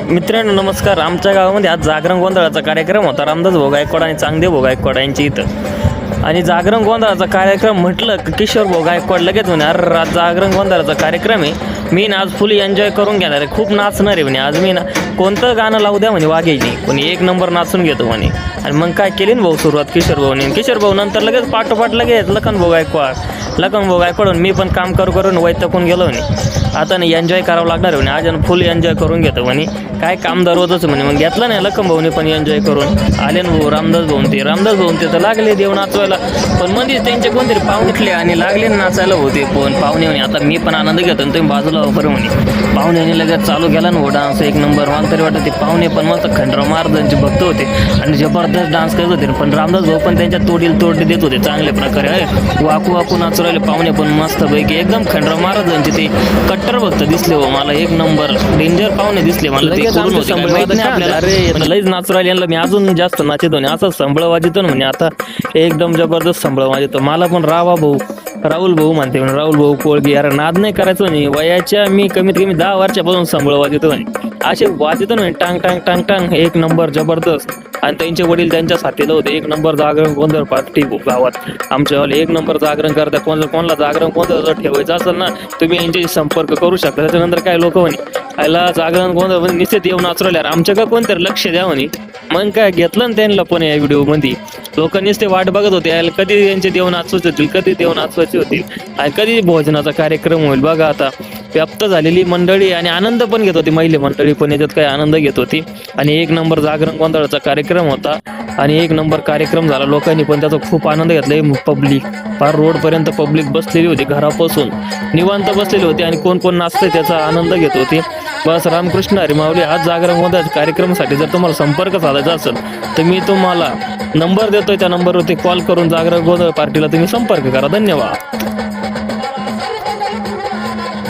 मित्रांनो नमस्कार. आमच्या गावामध्ये आज जागरण गोंधळाचा कार्यक्रम होता. रामदास भाऊ गायकवाड आणि चांगदेव भाऊ गायकवाड यांची इथं. आणि जागरण गोंधळाचा कार्यक्रम म्हटलं की किशोर भाऊ गायकवाड लगेच म्हणे अरे आज जागरण गोंधळाचा कार्यक्रम आहे, मी ना आज फुल एन्जॉय करून घेणार आहे, खूप नाचणार आहे म्हणे. आज मी ना कोणतं गाणं लावू द्या म्हणे वाघ्याची, कोणी एक नंबर नाचून घेतो म्हणे. आणि मग काय केली ना भाऊ सुरुवात किशोर भाऊने. किशोर भाऊ नंतर लगेच पाठोपाठ लगेच लखन भाऊ गायकवाड मी पण काम करून वैतकून गेलो म्हणे. आता नाही एन्जॉय करावं लागणार म्हणे, आज फुल एन्जॉय करून घेतो म्हणे. काय काम दररोजच म्हणे. मग घेतलं नाही लखन भाऊने पण एन्जॉय करून. आले ना भाऊ रामदास भाऊ ते तर लागले देव नाचवायला. पण मध्येच त्यांचे कोणतरी पाहुणेतले आणि लागले नाचायला होते. पण पाहुणे म्हणे आता मी पण आनंद घेतो आणि तुम्ही बाजूला बरं म्हणे. पाहुण्याने लगेच चालू केला ना हो डान्स एक नंबर. मला तरी वाटतं ते पाहुणे पण मस्त खंडराव महाराजांचे भक्त होते आणि जबरदस्त डान्स करत होते. पण रामदास भाऊ पण त्यांच्या तोडी देत होते चांगल्या प्रकारे. वाकू नाचू राहिले पाहुणे पण मस्तपैकी. एकदम खंडराव महाराजांचे ते कट्टर भक्त दिसले हो मला. एक नंबर डेंजर पाहुणे दिसले मला. अरे लईच नाचू राहिले यांना मी अजून जास्त नाचतो आणि असं संबळ वाजतो ना म्हणे. आता एकदम जबरदस्त संबळ वाजतो. मला पण राहुल भाऊ म्हणते म्हणे. राहुल भाऊ कोळगी अरे नाद नाही करायचो म्हणे. वयाच्या मी कमीत कमी 10 वर्षापासून संबळ वाजतो म्हणे. असे वाजतो ना टांग टांग टांग टांग. एक नंबर जबरदस्त. आणि त्यांचे वडील त्यांच्या साथीला होते. एक नंबर जागरण गोंधळ पार्टी गावात आमच्यावाले एक नंबर जागरण करता. कोणाला जागरण गोंधळ ठेवायचं असेल ना तुम्ही यांच्याशी संपर्क करू शकता. त्याच्यानंतर काय लोक म्हणे याला जागरण गोंधळ म्हणजे निश्चित येऊन नाचवल्या आमच्याकडे कोणतरी लक्ष द्या म्हणे. मग काय घेतलं ना त्यांना पण या व्हिडिओ मध्ये. लोक नुसते वाट बघत होते याला कधी यांचे देव नाचवायचे होतील, कधी देव नाचवायचे होतील आणि कधी भोजनाचा कार्यक्रम होईल. बघा आता व्याप्त झालेली मंडळी आणि आनंद पण घेत होती. महिला मंडळी पण याच्यात काही आनंद घेत होती. आणि एक नंबर जागरण गोंधळाचा कार्यक्रम होता आणि एक नंबर कार्यक्रम झाला. लोकांनी पण त्याचा खूप आनंद घेतला. पब्लिक फार रोडपर्यंत पब्लिक बसलेली होती, घरापासून निवांत बसलेली होती आणि कोण नाचते त्याचा आनंद घेत होते. बस रामकृष्ण हरी माऊली. आज जागरण गोंधळाच्या कार्यक्रमासाठी जर तुम्हाला संपर्क साधायचा असेल तर मी तुम्हाला नंबर देतोय. त्या नंबरवरती कॉल करून जागरण गोंधळ पार्टीला तुम्ही संपर्क करा. धन्यवाद.